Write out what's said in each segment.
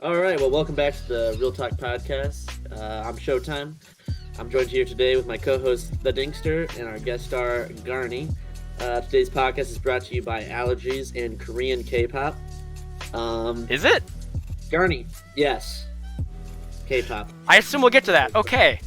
All right, well, welcome back to the Real Talk Podcast. I'm Showtime. I'm joined here today with my co-host, the Dinkster, and our guest star, Garni. Today's podcast is brought to you by allergies and Korean K-pop. Is it? Garni, yes. K-pop. I assume we'll get to that. Okay.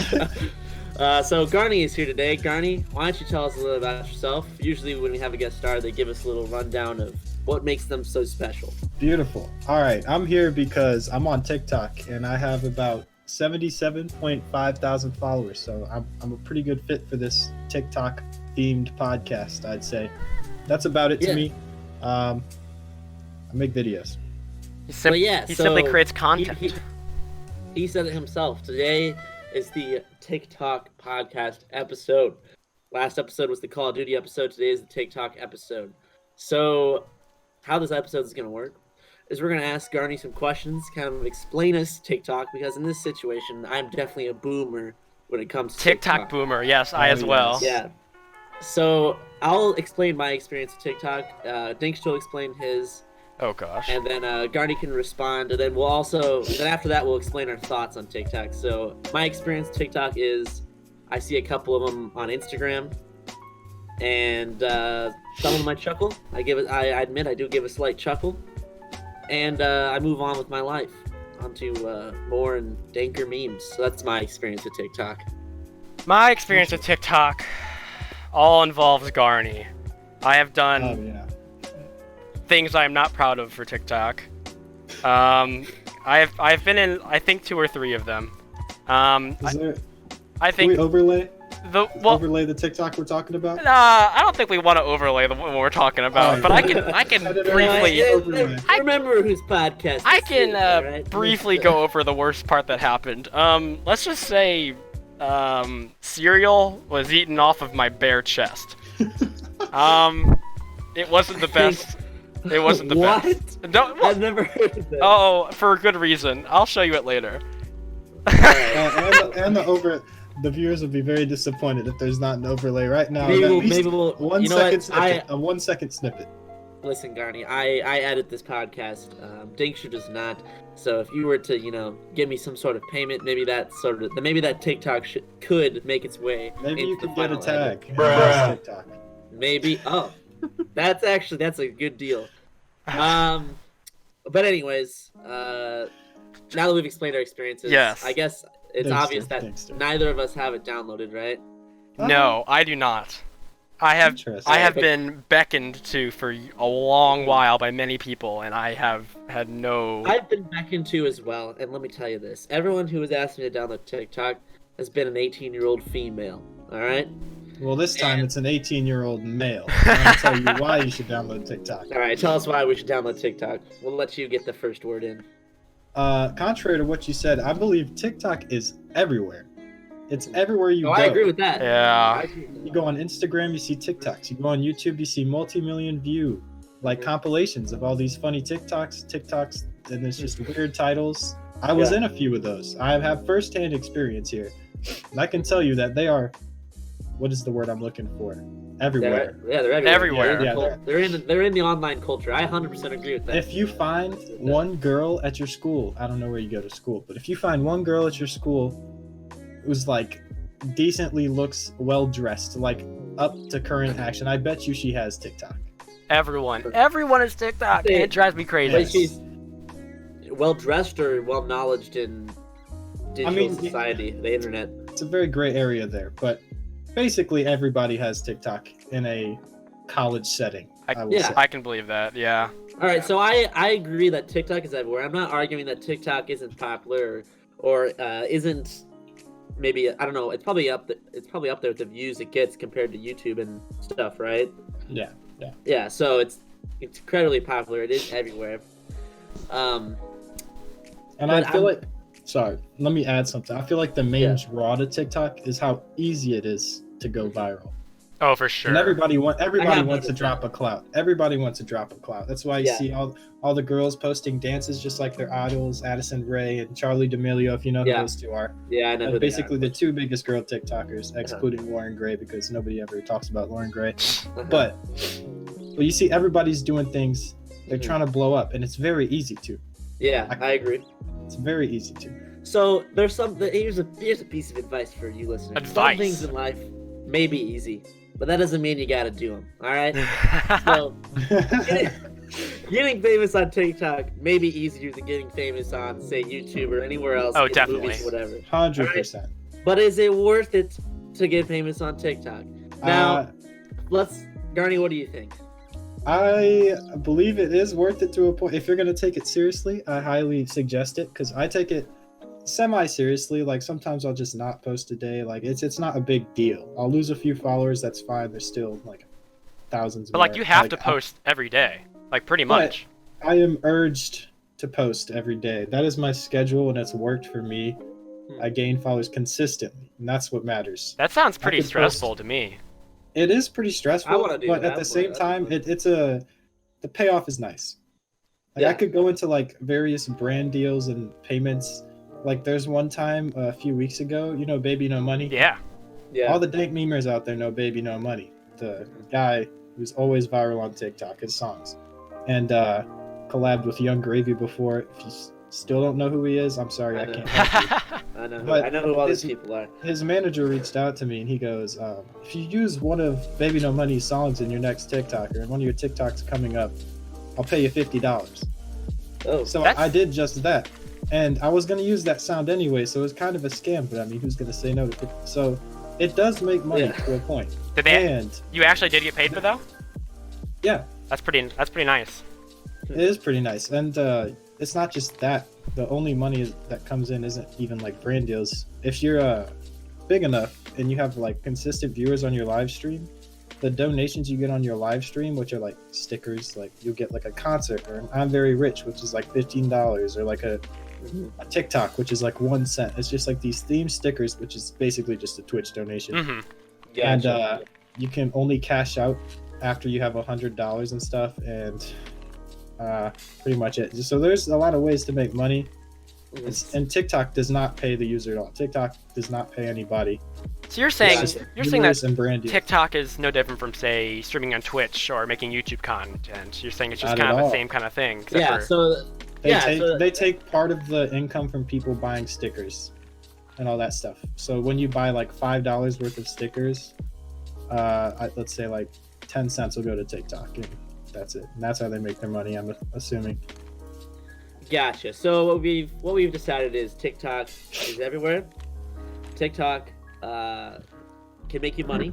So Garni is here today. Garni, why don't you tell us a little about yourself? Usually when we have a guest star, they give us a little rundown of what makes them so special. Beautiful. All right, I'm here because I'm on TikTok and I have about 77.5 thousand followers. So I'm a pretty good fit for this TikTok themed podcast, I'd say. That's about it to me. I make videos. He simply creates content. He said it himself. Today is the TikTok podcast episode. Last episode was the Call of Duty episode. Today is the TikTok episode. So how this episode is going to work is we're going to ask Garni some questions, kind of explain us TikTok, because in this situation, I'm definitely a boomer when it comes to TikTok boomer, yes, I as well. Yeah. So I'll explain my experience with TikTok. Dinkster will explain his. Oh gosh. And then Garni can respond, and then then after that we'll explain our thoughts on TikTok. So my experience with TikTok is I see a couple of them on Instagram, and some of them I chuckle. I admit I do give a slight chuckle, and I move on with my life onto more and danker memes. So that's my experience with TikTok. My experience with TikTok all involves Garni. I have done things I am not proud of for TikTok. I've been in I think 2 or 3 of them. I think. Can we overlay overlay the TikTok we're talking about? I don't think we want to overlay what we're talking about, but I can briefly. I remember whose podcast. I can briefly go over the worst part that happened. Let's just say, cereal was eaten off of my bare chest. It wasn't the best. It wasn't the best. I've never heard of that. Oh, for a good reason. I'll show you it later. The viewers will be very disappointed if there's not an overlay right now. Maybe we'll 1 second snippet. A 1 second snippet. Listen, Garni, I edit this podcast. Dinkster does not. So if you were to, give me some sort of payment, maybe that TikTok could make its way. Maybe you could get a tag. TikTok. Maybe. Oh, that's a good deal. But anyways, now that we've explained our experiences, yes. I guess it's obvious that neither of us have it downloaded, right? No, I do not. I have been beckoned to for a long while by many people, and I have had no. I've been beckoned to as well, and let me tell you this: everyone who has asked me to download TikTok has been an 18-year-old female. All right. Well, this time it's an 18-year-old male. I'm gonna tell you why you should download TikTok. All right, tell us why we should download TikTok. We'll let you get the first word in. Contrary to what you said, I believe TikTok is everywhere. It's everywhere you go. I agree with that. Yeah. You go on Instagram, you see TikToks. You go on YouTube, you see multi-million view, compilations of all these funny TikToks, and there's just weird titles. I was in a few of those. I have firsthand experience here. And I can tell you that they are, what is the word I'm looking for? Everywhere. They're everywhere. They're in the online culture. I 100% agree with that. If you find one girl at your school, I don't know where you go to school, but if you find one girl at your school who's decently looks well dressed, up to current action, I bet you she has TikTok. Everyone is TikTok. And it drives me crazy. Wait, she's well dressed or well knowledged in digital society, the internet. It's a very gray area there, but basically everybody has TikTok in a college setting. I can believe that. Yeah. All right, so I agree that TikTok is everywhere. I'm not arguing that TikTok isn't popular or isn't. Maybe, I don't know, it's probably up there with the views it gets compared to YouTube and stuff, right? Yeah, so it's incredibly popular. It is everywhere. And I feel sorry, let me add something. I feel like the main draw to TikTok is how easy it is to go viral. Oh, for sure. And everybody wants to drop a clout. Everybody wants to drop a clout. That's why you see all the girls posting dances just like their idols, Addison Rae and Charli D'Amelio, if you know who those two are. Yeah, I know. Basically the 2 biggest girl TikTokers, excluding Lauren Gray, because nobody ever talks about Lauren Gray. But you see everybody's doing things They're trying to blow up, and it's very easy to. Yeah, I agree. It's very easy to. So here's a piece of advice for you listeners. Some things in life may be easy, but that doesn't mean you gotta do them. All right. So getting famous on TikTok may be easier than getting famous on, say, YouTube or anywhere else. Oh, definitely. Movies, whatever. 100%. Right? But is it worth it to get famous on TikTok? Now, Garney, what do you think? I believe it is worth it to a point. If you're gonna take it seriously, I highly suggest it, because I take it semi-seriously. Like, sometimes I'll just not post a day. Like, it's not a big deal. I'll lose a few followers, that's fine. There's still like thousands. But like, you have to post every day, like pretty much. I am urged to post every day. That is my schedule, and it's worked for me. I gain followers consistently, and that's what matters. That sounds pretty stressful to me. It is pretty stressful, but at the same time, the payoff is nice. Like, I could go into like various brand deals and payments. Like, there's one time a few weeks ago, you know, Baby No Money. Yeah. All the dank memers out there know Baby No Money, the guy who's always viral on TikTok, his songs, and collabed with Young Gravy before. If you still don't know who he is, I'm sorry, I can't help you. I know who all these people are. His manager reached out to me and he goes, if you use one of Baby No Money's songs in your next TikTok, or in one of your TikToks coming up, I'll pay you $50. Oh, so I did just that. And I was going to use that sound anyway, so it was kind of a scam, but I mean, who's going to say no to it? So it does make money to a point. You actually did get paid for that? Yeah. That's pretty nice. It is pretty nice. And it's not just that. The only money that comes in isn't even like brand deals. If you're big enough and you have like consistent viewers on your live stream, the donations you get on your live stream, which are like stickers, like you'll get like a concert or an I'm Very Rich, which is like $15, or like a TikTok, which is like 1 cent. It's just like these theme stickers, which is basically just a Twitch donation. And you can only cash out after you have $100 and stuff, and pretty much it. So there's a lot of ways to make money. And TikTok does not pay the user at all. TikTok does not pay anybody. So you're saying that TikTok is no different from, say, streaming on Twitch or making YouTube content. You're saying it's just kind of the same kind of thing. They take part of the income from people buying stickers and all that stuff. So when you buy like $5 worth of stickers, let's say like 10 cents will go to TikTok, and that's it. And that's how they make their money, I'm assuming. Gotcha. So what we've decided is TikTok is everywhere. TikTok can make you money.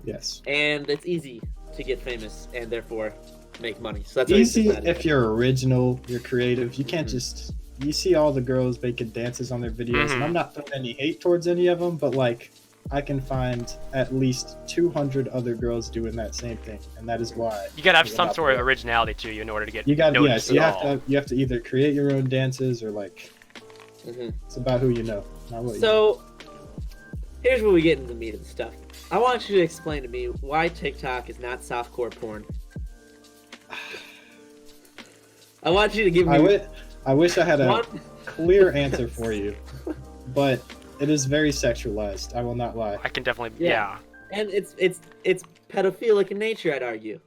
Yes. And it's easy to get famous and therefore make money. So that's easy if you're original, you're creative. You can't just. You see all the girls making dances on their videos, and I'm not throwing any hate towards any of them, but like, I can find at least 200 other girls doing that same thing, and that is why you gotta have some sort of originality to you in order to get noticed. You have to either create your own dances or like it's about who you know. So here's where we get into the meat of the stuff. I want you to explain to me why TikTok is not softcore porn. I want you to give me. I wish I had a clear answer for you, but it is very sexualized. I will not lie. I can definitely, yeah. And it's pedophilic in nature, I'd argue.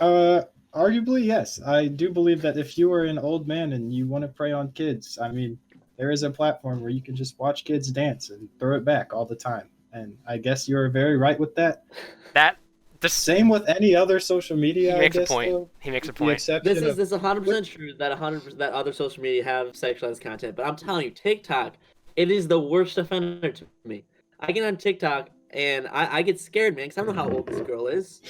Arguably, yes. I do believe that if you are an old man and you want to prey on kids, I mean, there is a platform where you can just watch kids dance and throw it back all the time. And I guess you're very right with that. Same with any other social media. He makes a point. This is 100% true that 100% that other social media have sexualized content. But I'm telling you, TikTok, it is the worst offender to me. I get on TikTok and I get scared, man, because I don't know how old this girl is.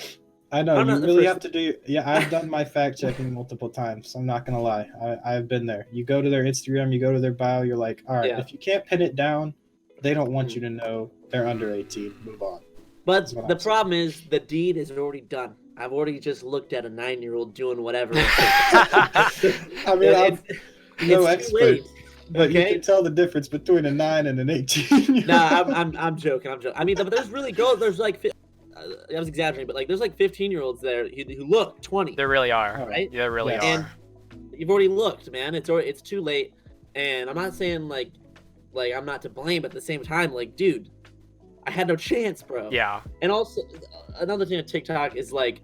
I know, you really have to do. Yeah, I've done my fact checking multiple times. I'm not gonna lie, I've been there. You go to their Instagram, you go to their bio, you're like, all right, if you can't pin it down, they don't want you to know they're under 18. Move on. But the problem is the deed is already done. I've already just looked at a 9-year-old doing whatever. I mean, I'm no expert, but you can tell the difference between a 9 and an 18. Nah, I'm joking. I mean, but there's really girls. There's like, I was exaggerating, but like, there's like 15-year-olds there who look 20. There really are, right? There really are. And you've already looked, man. It's too late. And I'm not saying like I'm not to blame, but at the same time, like, dude, I had no chance, bro. Yeah. And also, another thing on TikTok is like,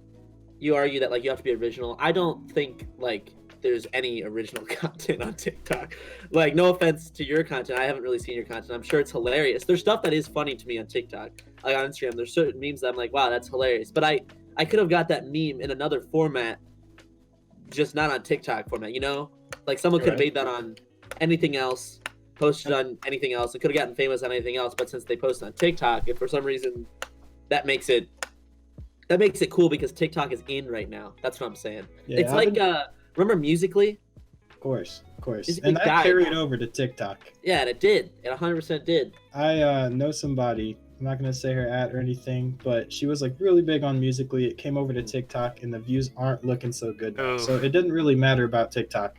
you argue that like you have to be original. I don't think like there's any original content on TikTok. Like, no offense to your content, I haven't really seen your content. I'm sure it's hilarious. There's stuff that is funny to me on TikTok, like on Instagram. There's certain memes that I'm like, wow, that's hilarious. But I could have got that meme in another format, just not on TikTok format. You know, like someone could have made that on anything else, posted on anything else. It could have gotten famous on anything else. But since they post on TikTok, if for some reason that makes it cool because TikTok is in right now. That's what I'm saying. Yeah, it's like remember Musical.ly? Of course. And that carried over to TikTok. Yeah, and it did. It 100% did. I know somebody. I'm not gonna say her at or anything, but she was like really big on Musical.ly. It came over to TikTok, and the views aren't looking so good now. So it didn't really matter about TikTok.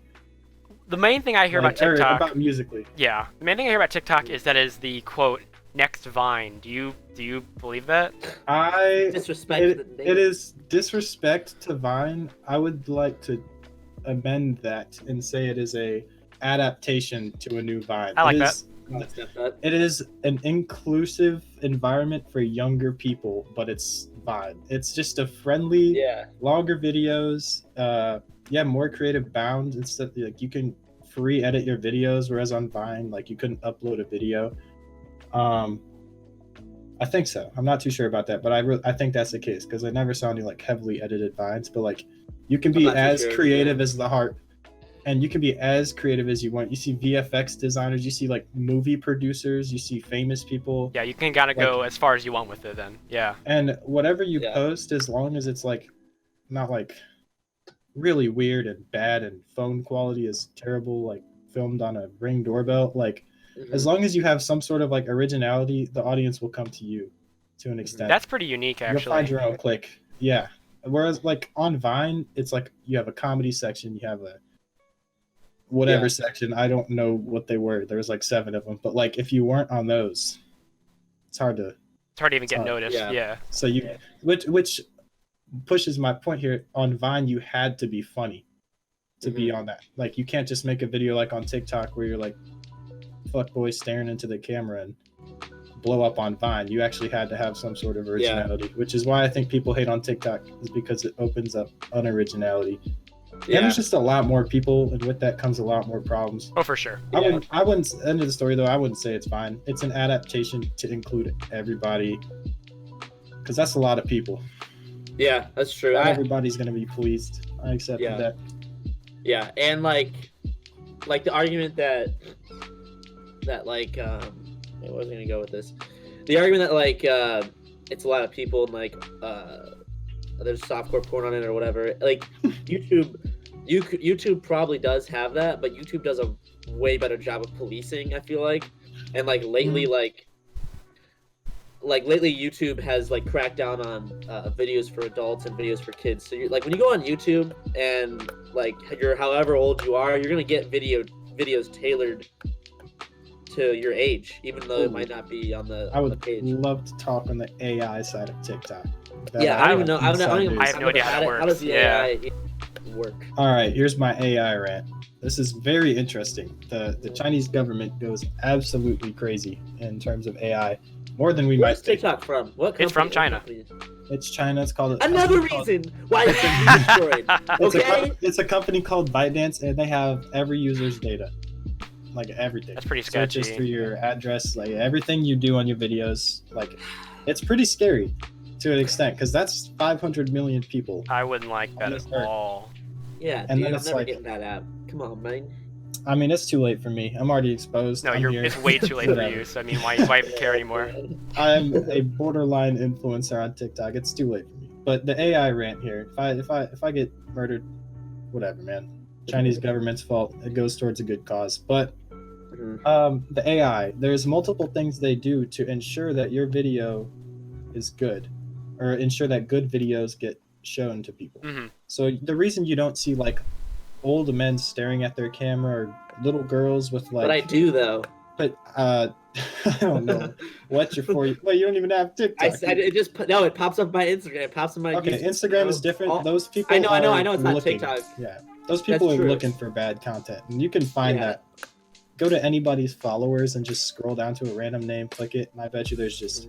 The main thing I hear about TikTok, about Musical.ly. Yeah, the main thing I hear about TikTok is that is the quote next Vine. Do you believe that? It is disrespect to Vine. I would like to amend that and say it is a adaptation to a new Vine. I like that. It is an inclusive environment for younger people, but it's Vine. It's just a friendly, longer videos, more creative bounds. Instead, like you can free edit your videos, whereas on Vine, like you couldn't upload a video. I think so. I'm not too sure about that, but I think that's the case because I never saw any like heavily edited Vines. But like, you can be as creative as the heart, and you can be as creative as you want. You see VFX designers, you see like movie producers, you see famous people. Yeah, you can gotta go as far as you want with it then. Yeah. And whatever you post, as long as it's like not like really weird and bad and phone quality is terrible, like filmed on a Ring doorbell, like. As long as you have some sort of like originality, the audience will come to you to an extent. That's pretty unique, actually. You'll find your own clique. Yeah. Whereas like on Vine, it's like you have a comedy section, you have a whatever section. I don't know what they were. There was like 7 of them. But like if you weren't on those, it's hard to even get noticed. Yeah. So which pushes my point here. On Vine, you had to be funny to be on that. Like you can't just make a video like on TikTok where you're like fuck boy staring into the camera and blow up on Vine. You actually had to have some sort of originality, which is why I think people hate on TikTok, is because it opens up unoriginality. And there's just a lot more people, and with that comes a lot more problems. Oh, for sure. I wouldn't end of the story though. I wouldn't say it's fine. It's an adaptation to include everybody, because that's a lot of people. Yeah, that's true. Not everybody's gonna be pleased. I accept that. Yeah, and like the argument that like I wasn't gonna go with this. The argument that like it's a lot of people and like there's softcore porn on it or whatever. Like YouTube probably does have that, but YouTube does a way better job of policing, I feel like. And like lately, lately YouTube has like cracked down on videos for adults and videos for kids. So you're like when you go on YouTube and like you're however old you are, you're gonna get videos tailored to your age, even though it might not be on the page. I would love to talk on the AI side of TikTok. I don't even know. I have no idea how that works. How does the AI work? All right, here's my AI rant. This is very interesting. The Chinese government goes absolutely crazy in terms of AI, more than we might think. Where's TikTok from? What company? It's from China. It's China. It's called another reason why it's destroyed. Okay, it's a company called ByteDance, and they have every user's data. Like everything. That's pretty sketchy. Searches through your address, like everything you do on your videos. Like, it's pretty scary to an extent because that's 500 million people. I wouldn't like that at all. Yeah, and dude, I'm never getting that app. Come on, man. I mean, it's too late for me. I'm already exposed. No, it's way too late for you. So I mean, why even care anymore? I'm a borderline influencer on TikTok. It's too late for me. But the AI rant here. If I get murdered, whatever, man. Chinese government's fault. It goes towards a good cause. But the AI, there's multiple things they do to ensure that your video is good, or ensure that good videos get shown to people. So the reason you don't see like old men staring at their camera or little girls with like. But I do though. But I don't know what you're for. Well, you don't even have TikTok. It pops up my Instagram. It pops up my. Okay, YouTube. Instagram is different. Those people. I know. It's not TikTok. Yeah, those people are looking for bad content, and you can find that. Go to anybody's followers and just scroll down to a random name, click it, and I bet you there's just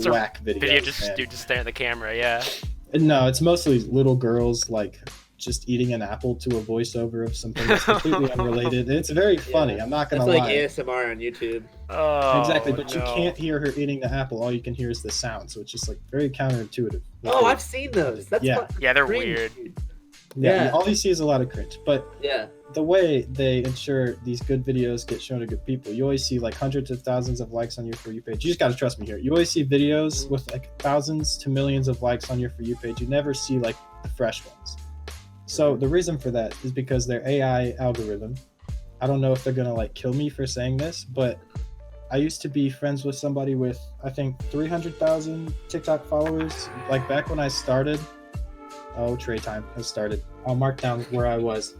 whack videos. Just stare at the camera, yeah. No, it's mostly little girls like just eating an apple to a voiceover of something that's completely unrelated. It's very funny. Yeah. I'm not gonna That's like lie. ASMR on YouTube. Oh, Exactly, but you no. can't hear her eating the apple. All you can hear is the sound, so it's just like very counterintuitive. Oh, I've seen those. That's Yeah. fucking Yeah, they're cringe, weird. dude. Yeah, Yeah. all you see is a lot of cringe. But Yeah. the way they ensure these good videos get shown to good people, you always see like hundreds of thousands of likes on your For You page. You just gotta trust me here. You always see videos with like thousands to millions of likes on your For You page. You never see like the fresh ones. So the reason for that is because their AI algorithm. I don't know if they're gonna like kill me for saying this, but I used to be friends with somebody with I think 300,000 TikTok followers. Like back when I started. Oh, tray time has started. I'll mark down where I was.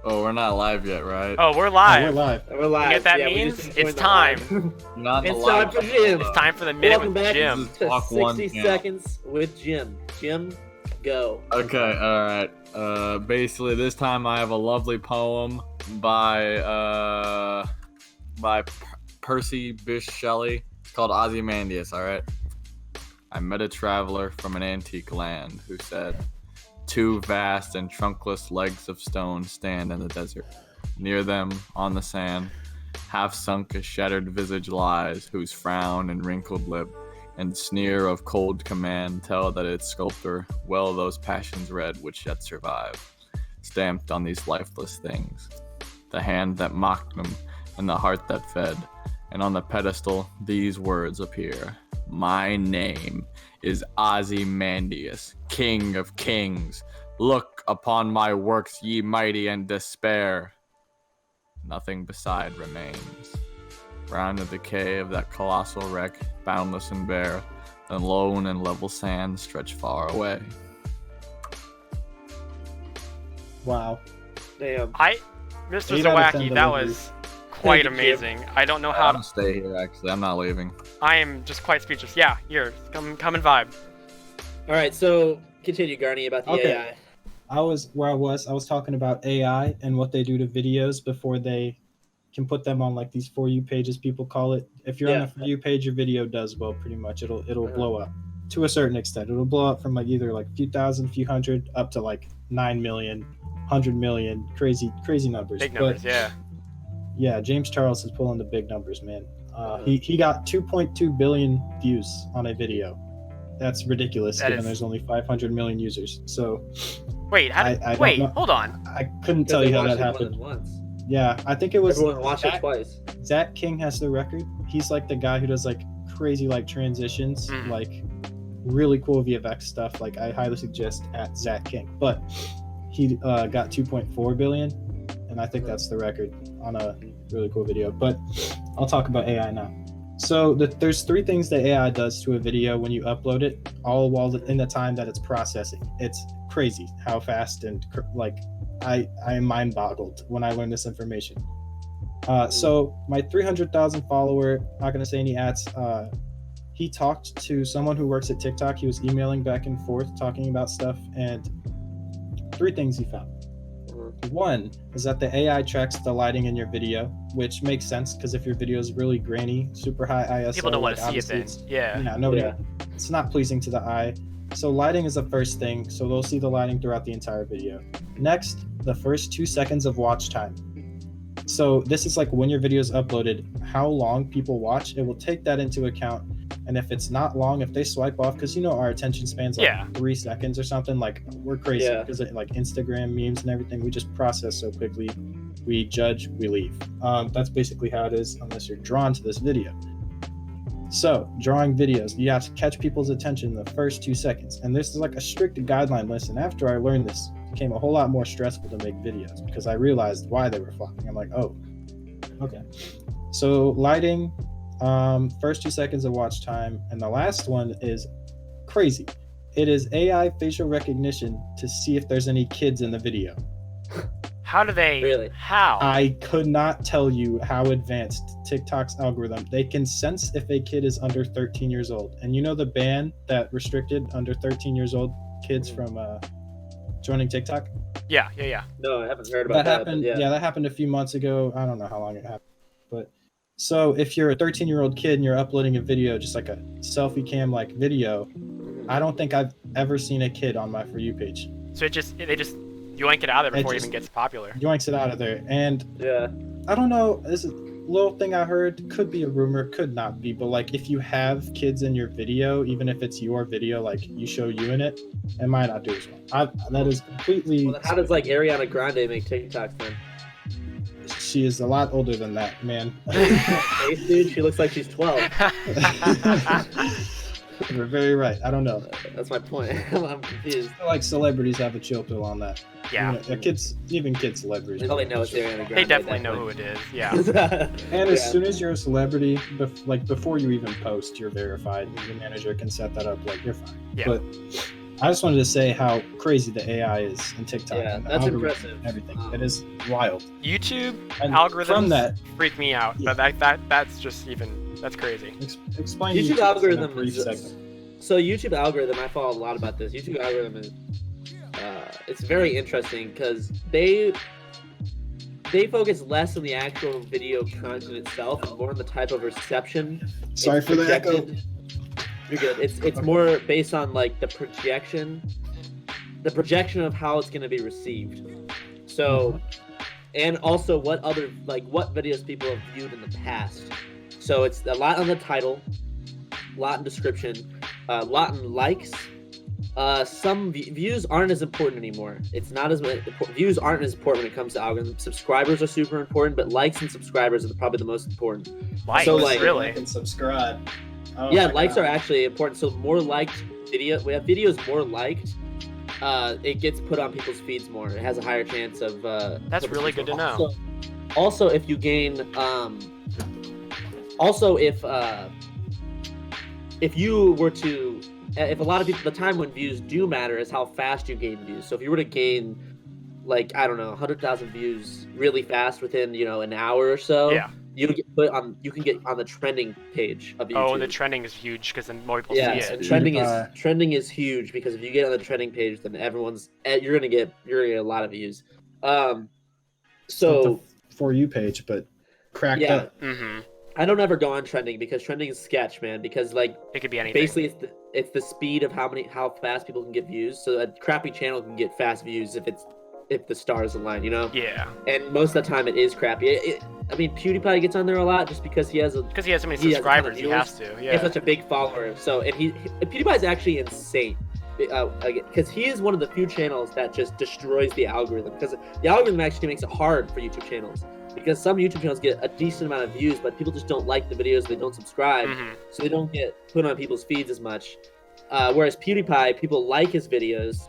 Oh, we're not live yet, right? Oh, we're Oh, live. we're live. We're live. You know what that Yeah, we means? just It's joined the time. live. Not the It's live time for channel, Jim. though. It's time for the minute Welcome with back Jim. to Talk one 60 channel. seconds with Jim. Jim, go. Okay, alright. Basically this time I have a lovely poem by Percy Bysshe Shelley. It's called Ozymandias, alright? I met a traveler from an antique land who said, "Two vast and trunkless legs of stone stand in the desert. Near them, on the sand, half sunk a shattered visage lies, whose frown and wrinkled lip and sneer of cold command tell that its sculptor well those passions read which yet survive, stamped on these lifeless things. The hand that mocked them and the heart that fed, and on the pedestal these words appear. My name is Ozymandias, King of Kings. Look upon my works, ye mighty, and despair. Nothing beside remains. Round the decay of that colossal wreck, boundless and bare, the lone and level sands stretch far away." Wow. Damn. Mr. You gotta Zawacki, send that delivery. was quite Thank you, Jim. amazing. I don't know I'm how gonna stay here, actually. I'm not leaving. I am just quite speechless. Yeah, here, come and vibe. All right, so continue, Garni, about the Okay. AI. I was talking about AI and what they do to videos before they can put them on like these For You pages, people call it. If you're on Yeah. a For You page, your video does well pretty much. It'll blow up to a certain extent. It'll blow up from like either like a few thousand, few hundred up to like 9 million, 100 million, crazy numbers. Big numbers, But, yeah. yeah, James Charles is pulling the big numbers, man. He got 2.2 billion views on a video. That's ridiculous, That given is- there's only 500 million users. So Wait, I don't wait, know. hold on. I couldn't tell you how that happened. Once. Yeah, I think it was Everyone watched it Zach, twice. Zach King has the record. He's like the guy who does like crazy like transitions, Mhm. like really cool VFX stuff. Like I highly suggest at Zach King. But he got 2.4 billion, and I think that's the record on a really cool video. But I'll talk about AI now. So there's three things that AI does to a video when you upload it, all while in the time that it's processing. It's crazy how fast and like I am mind boggled when I learned this information. So my 300,000 follower, not gonna say any ads. He talked to someone who works at TikTok. He was emailing back and forth talking about stuff, and three things he found. One is that the AI tracks the lighting in your video, which makes sense because if your video is really grainy, super high ISO, People don't want to like, see it then. obviously Yeah. yeah, nobody. Yeah. It's not pleasing to the eye. So lighting is the first thing. So they'll see the lighting throughout the entire video. Next, the first 2 seconds of watch time. So this is like when your video is uploaded, how long people watch. It will take that into account. And if it's not long, if they swipe off, because you know our attention spans like Yeah. 3 seconds or something, like we're crazy Yeah. because like Instagram memes and everything, we just process so quickly. We judge, we leave. That's basically how it is unless you're drawn to this video. So drawing videos, you have to catch people's attention in the first 2 seconds. And this is like a strict guideline list. And after I learned this, it became a whole lot more stressful to make videos because I realized why they were flopping. I'm like, oh, okay. So lighting, first 2 seconds of watch time. And the last one is crazy. It is AI facial recognition to see if there's any kids in the video. How do they? Really? How? I could not tell you how advanced TikTok's algorithm. They can sense if a kid is under 13 years old. And you know the ban that restricted under 13 years old kids from joining TikTok? Yeah. No, I haven't heard about That that. happened. But Yeah, that happened a few months ago. I don't know how long it happened. But so if you're a 13-year-old kid and you're uploading a video, just like a selfie cam like video, I don't think I've ever seen a kid on my For You page. So they just yoink it out of there before it even gets popular. Yoinks it out of there. And Yeah. I don't know, this is a little thing I heard, could be a rumor, could not be, but like if you have kids in your video, even if it's your video, like you show you in it, it might not do as well. That is completely... Well, then how does like Ariana Grande make TikToks then? She is a lot older than that, man. Hey, dude, she looks like she's 12. You're very right. I don't know. That's my point. I'm confused. I feel like celebrities have a chill pill on that. Yeah. Even kid celebrities. They probably know it's Ariana Grande. They definitely know who it is. Yeah. And as soon as you're a celebrity, before you even post, you're verified. Your manager can set that up. Like, you're fine. Yeah. But I just wanted to say how crazy the AI is in TikTok. Yeah, and the that's algorithm impressive. and everything. It is wild. YouTube And algorithms from that, freak me out, Yeah. but that's just that's crazy. explain YouTube in a algorithm brief is segment. so YouTube algorithm. I follow a lot about this. YouTube algorithm is it's very interesting because they focus less on the actual video content itself and more on the type of reception. Sorry it's for the echo. projected. You're good. It's more based on like the projection of how it's going to be received. So, and also what videos people have viewed in the past. So it's a lot on the title, a lot in description, a lot in likes. Some views aren't as important anymore. It's not as views aren't as important when it comes to algorithm. Subscribers are super important, but likes and subscribers are probably the most important. Likes, So, like, really? And subscribe. Oh Yeah, my likes God. are actually important. So more liked video, we have videos more liked. It gets put on people's feeds more. It has a higher chance of. That's really good to know. Also, if you gain, if you were to, if a lot of people, the time when views do matter is how fast you gain views. So if you were to gain, like, I don't know, 100,000 views really fast within an hour or so. Yeah. You can get on the trending page of YouTube. Oh, and the trending is huge because then more people Yeah, see so it. trending is huge because if you get on the trending page, then you're gonna get a lot of views. Not So the For You page, but cracked Yeah. up. Mm-hmm. I don't ever go on trending because trending is sketch, man. Because like It could be anything. basically it's the speed of how fast people can get views. So a crappy channel can get fast views if the stars align, Yeah. And most of the time it is crappy. I mean, PewDiePie gets on there a lot just because he has so Because he has so many He has a ton of subscribers, he viewers. has to. He has Yeah. such a big follower. So and PewDiePie is actually insane. Because he is one of the few channels that just destroys the algorithm. Because the algorithm actually makes it hard for YouTube channels. Because some YouTube channels get a decent amount of views, but people just don't like the videos. They don't subscribe, Mhm. so they don't get put on people's feeds as much. Whereas PewDiePie, people like his videos.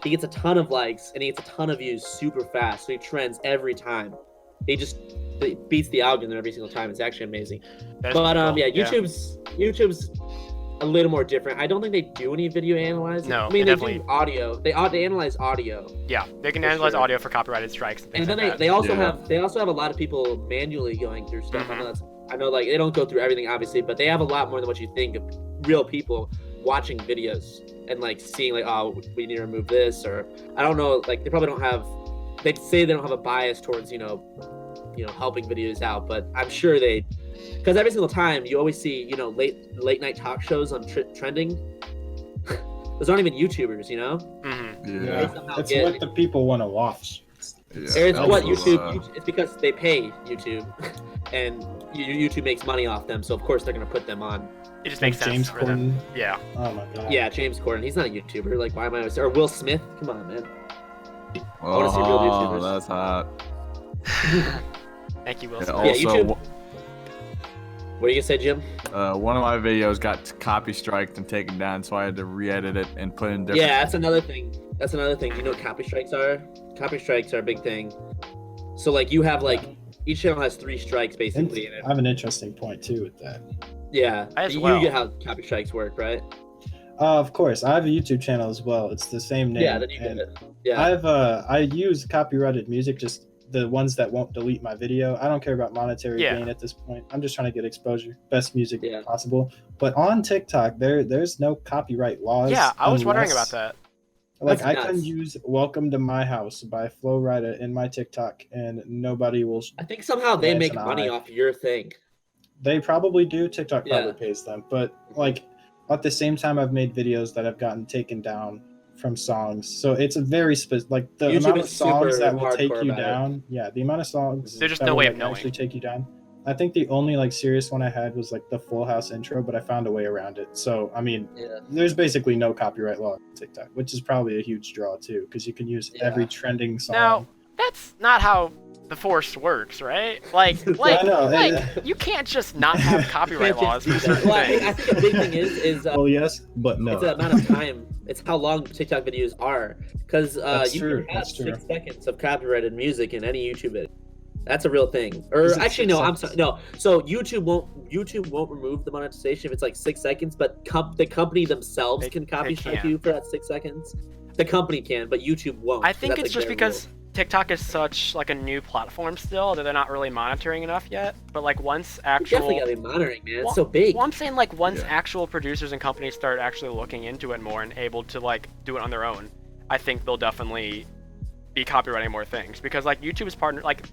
He gets a ton of likes and he gets a ton of views super fast. So he trends every time. He beats the algorithm every single time. It's actually amazing. That is But pretty cool. YouTube's a little more different. I don't think they do any video analyzing. No, I mean they they definitely- do audio. They analyze audio. Yeah, they can For analyze sure. audio for copyrighted strikes and things And then like that. they also Yeah. have a lot of people manually going through stuff. Mhm. I know like they don't go through everything obviously, but they have a lot more than what you think of real people watching videos and like seeing like, oh, we need to remove this, or I don't know, like they probably don't have. They say they don't have a bias towards helping videos out, but I'm sure because every single time you always see late night talk shows on trending. Those aren't even YouTubers, Mhm. Yeah. somehow It's get- what the people want to watch. Yeah. It's what Also, YouTube. It's because they pay YouTube, and YouTube makes money off them. So of course they're gonna put them on. It just makes sense James for them. Corden. Yeah. Oh my God. Yeah, James Corden. He's not a YouTuber. Like, why am I? Or Will Smith? Come on, man. wanna see real YouTubers. That's hot. Thank you, And Wilson. Yeah, also, YouTube- What are you gonna say, Jim? one of my videos got copy striked and taken down, so I had to re-edit it and put in different. Yeah, that's another thing. Do you know what copy strikes are? Copy strikes are a big thing. So like you have each channel has 3 strikes And basically in it. I have an interesting point too with that. Yeah, As you well. get how copy strikes work, right? Of course, I have a YouTube channel as well. It's the same name. Yeah, then you get and it. Yeah. I use copyrighted music, just the ones that won't delete my video. I don't care about monetary Yeah. gain at this point. I'm just trying to get exposure, best music Yeah. possible. But on TikTok, there's no copyright laws. Yeah, I was wondering about unless- that. Like That's I can nuts. use "Welcome to My House" by Flo Rida in my TikTok, and nobody will. I think somehow they Lance make and money I- off your thing. They probably do. TikTok probably Yeah. pays them, but like At the same time, I've made videos that have gotten taken down from songs. So it's a very like the YouTube amount of is songs super that will take hardcore you about it. down. Yeah, the amount of songs There's just that no will way like, of knowing. actually take you down. I think the only like serious one I had was like the Full House intro, but I found a way around it. So I mean, Yeah. there's basically no copyright law on TikTok, which is probably a huge draw too, because you can use every trending song. Now, that's not how the force works, right? Like I know. you can't just not have copyright laws for certain Well, I things. think a big thing is well, yes, but no. it's the amount of time. It's how long TikTok videos are, because That's you true, can have that's true. 6 seconds of copyrighted music in any YouTube video. That's a real thing. Or Is it actually, 6 no, I'm seconds? sorry. No, so YouTube won't remove the monetization if it's like 6 seconds, but the company themselves They- can copy they strike can. you for that 6 seconds. The company can, but YouTube won't. I so think that's, it's like, just their because rule. TikTok is such like a new platform still that they're not really monitoring enough yet. But like once You actual definitely gotta be monitoring, man. It's Well- so big. Well, I'm saying like once Yeah. actual producers and companies start actually looking into it more and able to like do it on their own, I think they'll definitely be copywriting more things because like YouTube is partner like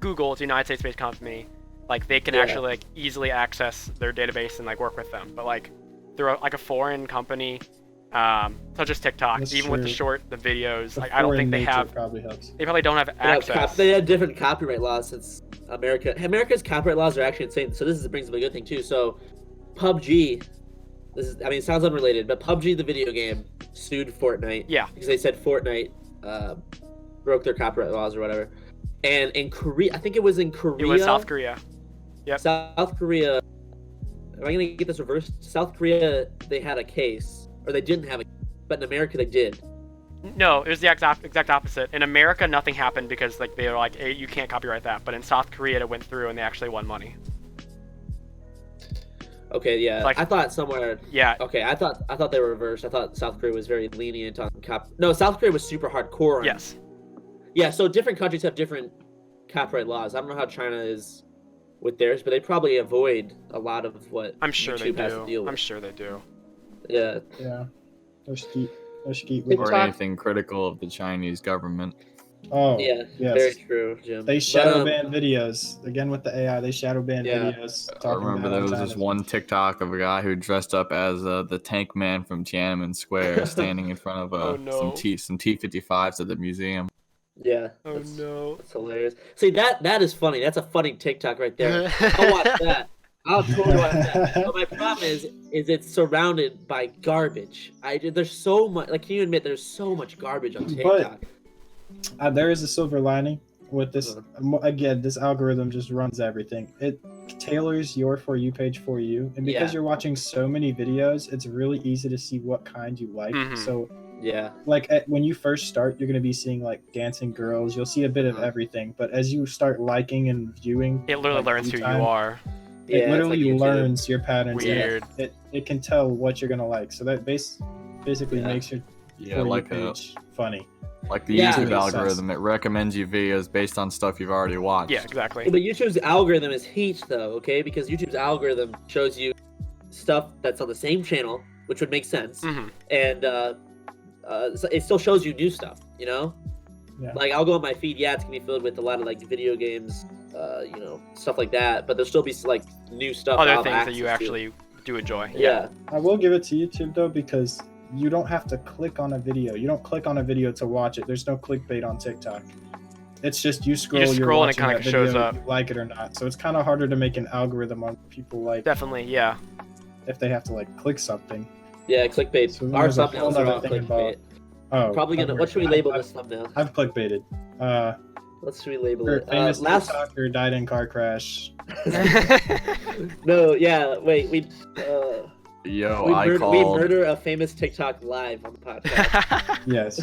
Google, it's a United States-based company, like they can Yeah. actually like easily access their database and like work with them. But like through like a foreign company, such as TikTok, That's even with the true. videos, The like I don't foreign think they nature have, probably helps. they probably don't have access. They have different copyright laws since America. America's copyright laws are actually insane. So this brings up a good thing too. So PUBG, it sounds unrelated, but PUBG the video game sued Fortnite. Yeah. Because they said Fortnite broke their copyright laws or whatever. And in Korea, I think it was in Korea. It was South Korea. Yep. South Korea. Am I gonna get this reversed? South Korea, they had a case, or they didn't have a, but in America they did. No, it was the exact opposite. In America, nothing happened because like they were like, hey, you can't copyright that. But in South Korea, it went through and they actually won money. Okay, yeah. Like- I thought somewhere. Yeah, Okay, I thought they were reversed. I thought South Korea was very lenient on No, South Korea was super hardcore. On, yes. Yeah, so different countries have different copyright laws. I don't know how China is with theirs, but they probably avoid a lot of what I'm sure YouTube they has to deal do. with. I'm sure they do. Yeah. Yeah. No skeet with Or TikTok- anything critical of the Chinese government. Oh, Yeah. yes. Very true, Jim. They But, shadow ban videos again with the AI. They shadow ban Yeah. videos. I talking remember bad there on was this China's- one TikTok of a guy who dressed up as the tank man from Tiananmen Square, standing in front of Oh, no. some T-55s at the museum. Yeah. Oh that's- no. That's hilarious. See, that is funny. That's a funny TikTok right there. I'll watch that. I'll totally watch that. But my problem is it's surrounded by garbage. There's so much. Like, can you admit there's so much garbage on TikTok? There is a silver lining with this. Again, this algorithm just runs everything. It tailors your For You page for you, and because Yeah. you're watching so many videos, it's really easy to see what kind you like. Mhm. So, Yeah. like when you first start, you're going to be seeing like dancing girls. You'll see a bit of Uh-huh. everything, but as you start liking and viewing, It literally like, learns who through you time, are. Yeah, It it's literally like YouTube. learns your patterns. and Weird. It can tell what you're gonna like. So that basically Yeah. makes your Yeah, For You like page funny. the Yeah. YouTube Makes sense. algorithm. It recommends you videos based on stuff you've already watched. Yeah, exactly. But YouTube's algorithm is heat, though, okay? Because YouTube's algorithm shows you stuff that's on the same channel, which would make sense, hmm and so it still shows you new stuff. You know, Yeah. like I'll go on my feed. Yeah, it's gonna be filled with a lot of like video games, stuff like that. But there'll still be like new stuff. I'll Other have things that you access to. actually do enjoy. Yeah. I will give it to YouTube though, because you don't have to click on a video. You don't click on a video to watch it. There's no clickbait on TikTok. It's just you scroll. just you're scroll and it watching kinda that shows video, up. you like it or not. So it's kind of harder to make an algorithm on people like Definitely, yeah. if they have to like click something. Yeah, clickbait. So Our there's a whole thumbnails are nother all thing clickbait. Oh, Probably gonna. What should we label this thumbnail? I've clickbaited. What should we label Her it? famous Last. TikToker died in car crash. No, yeah. Wait, we. Yo, We I called. murder a famous TikTok live on the podcast. Yes.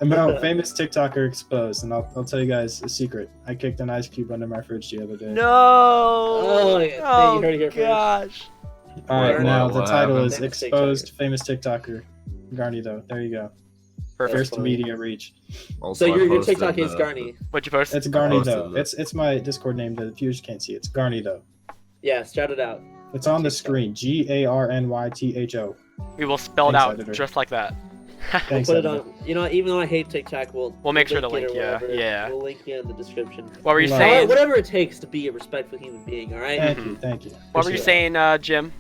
No, famous TikToker exposed, and I'll tell you guys a secret. I kicked an ice cube under my fridge the other day. No. Oh, yeah, you heard it here first. gosh. All right, What- now what the title happened? is Famous exposed famous TikToker. Garney though, there you go. Perfect. First funny. media reach. Also, So I your posted, TikTok is Garney. What'd you post? It's Garney posted though. it. It's my Discord name. The viewers can't see it. It's Garney though. Yeah, shout it out. It's on the TikTok. screen. GARNYTHO. We will spell it Thanks, out editor. just like that. Thanks. Put it editor. on. You know, even though I hate TikTok, we'll make sure to it or link, yeah, whatever. yeah. We'll link you in the description. What were you Love saying? Whatever it takes to be a respectful human being. All right. Thank you. Thank you. What were you Appreciate saying, Jim?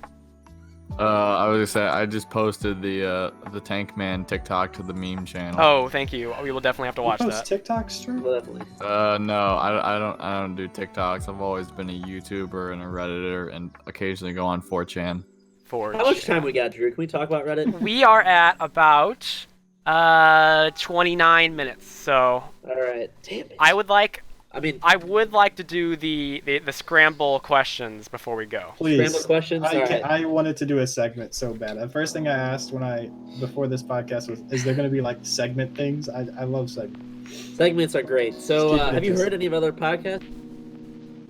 I was gonna say I just posted the Tank Man TikTok to the meme channel. Oh, thank you. We will definitely have to watch Post that. TikToks, Trey? Well, definitely. No, I don't do TikToks. I've always been a YouTuber and a Redditor, and occasionally go on 4chan. For How much time we got, Drew? Can we talk about Reddit? We are at about 29 minutes. So All right. Damn it. I would like I to do the scramble questions before we go. Please. Scramble questions. All right. I wanted to do a segment so bad. The first thing I asked before this podcast was, is there going to be like segment things? I love segments. Segments are great. So, Stupid have you interest. heard any of other podcasts?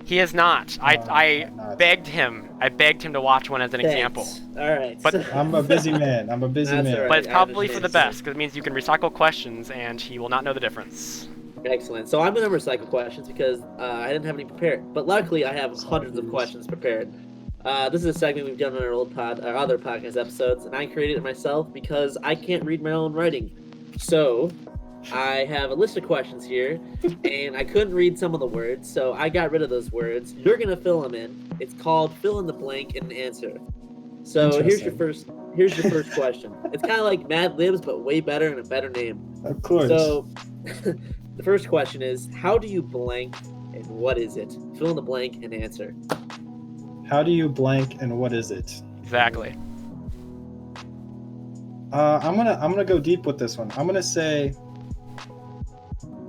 He has not. I not. begged him. I begged him to watch one as an example. All right. But- I'm a busy man. That's man. all right. But it's I probably for the understand. best, because it means you can recycle questions and he will not know the difference. Excellent. So I'm going to recycle questions because I didn't have any prepared. But luckily, I have hundreds of questions prepared. This is a segment we've done on our other podcast episodes, and I created it myself because I can't read my own writing. So I have a list of questions here, and I couldn't read some of the words, so I got rid of those words. You're going to fill them in. It's called fill in the blank and answer. So here's your first question. It's kind of like Mad Libs, but way better and a better name. Of course. So, the first question is, how do you blank and what is it? Fill in the blank and answer. How do you blank and what is it? Exactly. I'm gonna go deep with this one. I'm gonna say,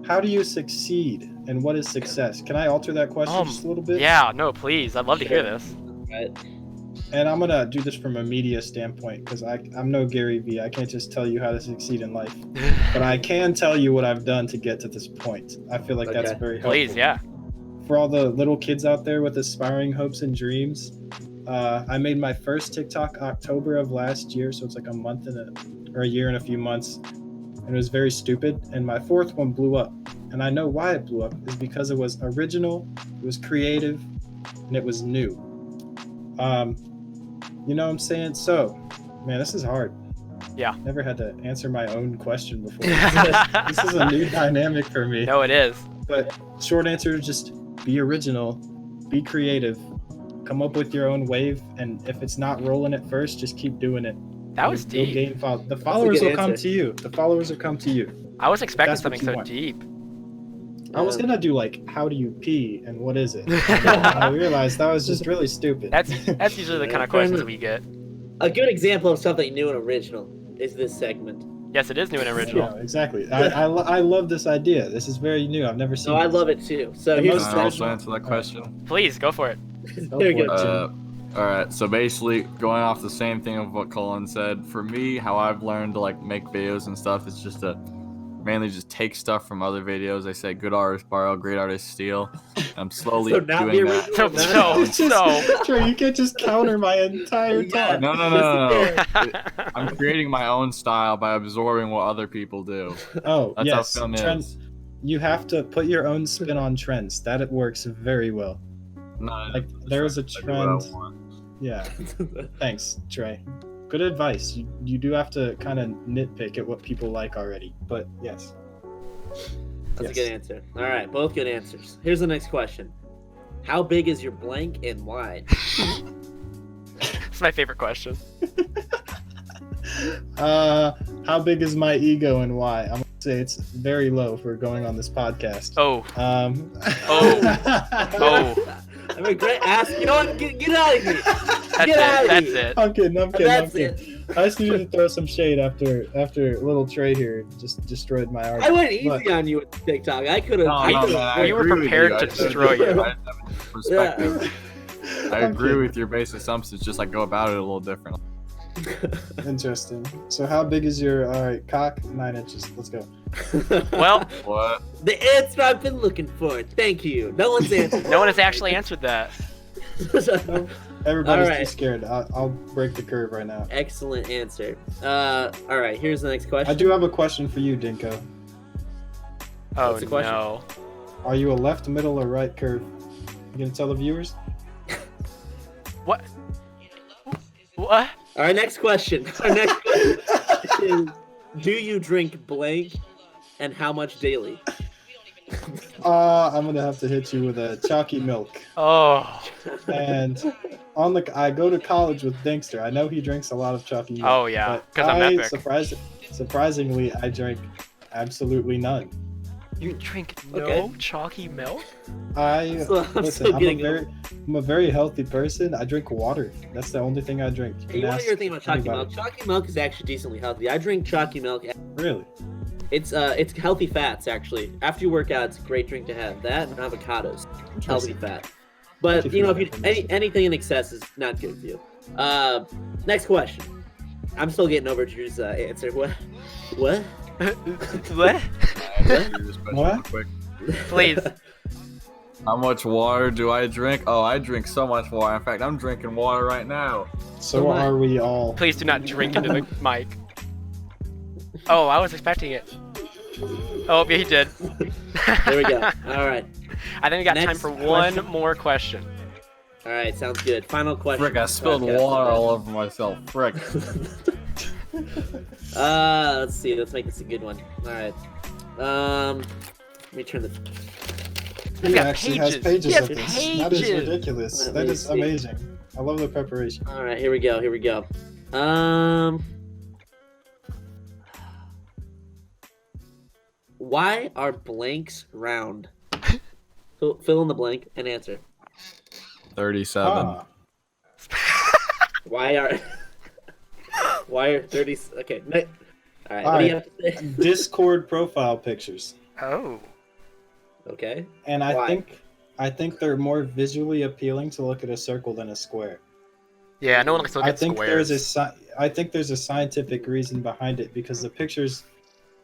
how do you succeed and what is success? Can I alter that question just a little bit? Yeah, no, please. I'd love to hear this. Right? And I'm gonna do this from a media standpoint because I'm no Gary Vee. I can't just tell you how to succeed in life, but I can tell you what I've done to get to this point. I feel like that's Okay. very helpful. Please, yeah. For all the little kids out there with aspiring hopes and dreams, I made my first TikTok October of last year, so it's like a year and a few months, and it was very stupid. And my fourth one blew up, and I know why it blew up is because it was original, it was creative, and it was new. You know what I'm saying? So, man, this is hard. Yeah. Never had to answer my own question before. This is a new dynamic for me. No, it is. But short answer is just be original, be creative, come up with your own wave, and if it's not rolling at first, just keep doing it. That was You'll deep. gain the followers good will come answer. to you. The followers will come to you. I was expecting That's what something you so want. deep. I was gonna do like, how do you pee and what is it? I realized that was just really stupid. That's usually the kind of questions we get. A good example of something new and original is this segment. Yes, it is new and original. Yeah, exactly. I love this idea. This is very new. I've never seen. So I this. love it too. So The here's most Can the I question. also answer that question? Please, go for it. Go There you for go. it, Tim. All right, so basically going off the same thing of what Colin said, for me, how I've learned to like make videos and stuff is just to mainly just take stuff from other videos. They say good artists borrow, great artists steal. I'm slowly So not doing the that. original? So, Trey, you can't just counter my entire Yeah. talk. No. I'm creating my own style by absorbing what other people do. Oh, That's yes. how film Trend- is. You have to put your own spin on trends. That it works very well. No, Like there is a I do what I trend. want. Yeah. Thanks, Trey. Good advice. You do have to kind of nitpick at what people like already. But yes. That's a good answer. All right, both good answers. Here's the next question. How big is your blank and why? it's my favorite question. How big is my ego and why? I'm gonna say it's very low for going on this podcast. Oh, Oh. oh, I mean, great ask. You know what? Get out of here. that's Get out it. of That's here. it. I'm kidding. I'm That's kidding. it. I just needed to throw some shade after little Trey here just destroyed my I argument. went easy But- on you with TikTok. I could have. No, man, I You were agree with prepared you. to I said destroy you. I just have a different perspective. I I'm agree kidding. with your basic assumptions, just like go about it a little different. Interesting. So how big is your cock? 9 inches. Let's go. Well, What? The answer I've been looking for. Thank you. No one's answered. no one has actually answered that. Everybody's All right. too scared. I'll break the curve right now. Excellent answer. All right, here's the next question. I do have a question for you, Dinko. Oh What's the question? no. Are you a left, middle, or right curve? You gonna tell the viewers? What? What? All right, next question. Our next question is, do you drink blank and how much daily? I'm gonna have to hit you with a chalky milk. Oh. And I go to college with Dinkster. I know he drinks a lot of chalky milk. Oh, yeah, but 'cause I'm epic. Surprisingly, I drink absolutely none. You drink no Okay. chalky milk? I'm a very healthy person. I drink water. That's the only thing I drink. Hey, you want to hear a thing about chalky milk? Chalky milk is actually decently healthy. I drink chalky milk. Really? It's healthy fats actually. After you work out, it's a great drink to have. That and avocados, healthy fat. But Thank you you know, for if that you information. anything in excess is not good for you. Next question. I'm still getting over Drew's answer. What? What? What? Quick. Please. How much water do I drink? Oh, I drink so much water. In fact, I'm drinking water right now. So are we all. Please do not drink into the mic. Oh, I was expecting it. Oh, yeah, he did. There we go. All right. I think we got time Next for question. one more question. All right. Sounds good. Final question. Frick, I spilled Podcast. water all over myself. Frick. Let's see. Let's make this a good one. All right. Let me turn the. We've He got actually pages. has pages He has of this. That is pages. ridiculous. Let That me is see. amazing. I love the preparation. All right. Here we go. Here we go. Why are blanks round? Fill in the blank and answer. 37. Ah, Why are 30? Okay. All right. All What do you right. have to say? Discord profile pictures. Oh. Okay. And Why? I think they're more visually appealing to look at a circle than a square. Yeah, no one likes to look I at think squares. I think there's a scientific reason behind it because the pictures,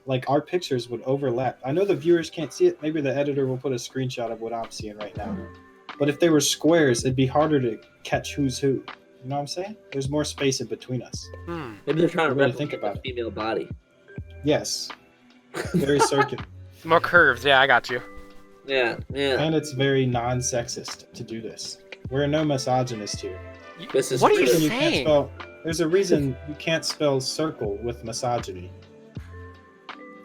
like our pictures, would overlap. I know the viewers can't see it. Maybe the editor will put a screenshot of what I'm seeing right now. But if they were squares, it'd be harder to catch who's who. You know what I'm saying? There's more space in between us. Maybe they're trying to Really think replicate about the female body. Yes. Very circular. More curves. Yeah, I got you. Yeah. Yeah. And it's very non-sexist to do this. We're no misogynist here. This is What are you true. saying? There's a reason you can't spell circle with misogyny.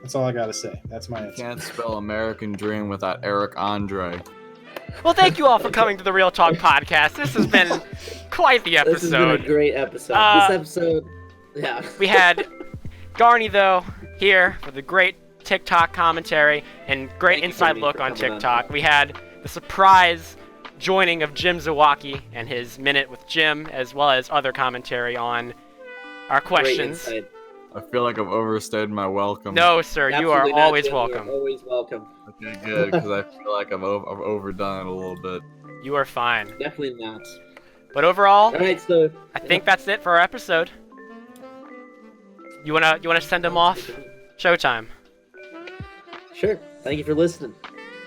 That's all I gotta say. That's my You answer. can't spell American Dream without Eric Andre. Well, thank you all for coming to the Real Talk podcast. This has been quite the This has been a episode. great episode. Uh, This episode. Yeah. We had Garney, though, here for the great TikTok commentary and great Thank you, inside Garney, look for on coming on. TikTok. We had the surprise joining of Jim Zawacki and his Minute with Jim, as well as other commentary on our Great questions. insight. I feel like I've overstayed my welcome. No, sir, you are Absolutely not, always Jim. You are welcome. Always welcome. Okay, good, because I feel like I've overdone it a little bit. You are fine. Definitely not. But overall, All right. So. I think that's it for our episode. You wanna send them off? Showtime. Sure. Thank you for listening.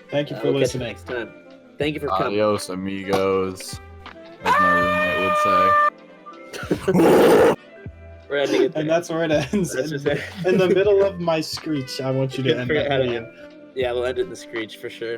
Thank you for We'll catch you listening. next time. Thank you for coming. Adios, amigos, as my roommate would say. We're ending it And there. that's where it ends. That's just In the middle of my screech, I want you to end Figure out how that to video. Yeah, we'll end it in the screech for sure.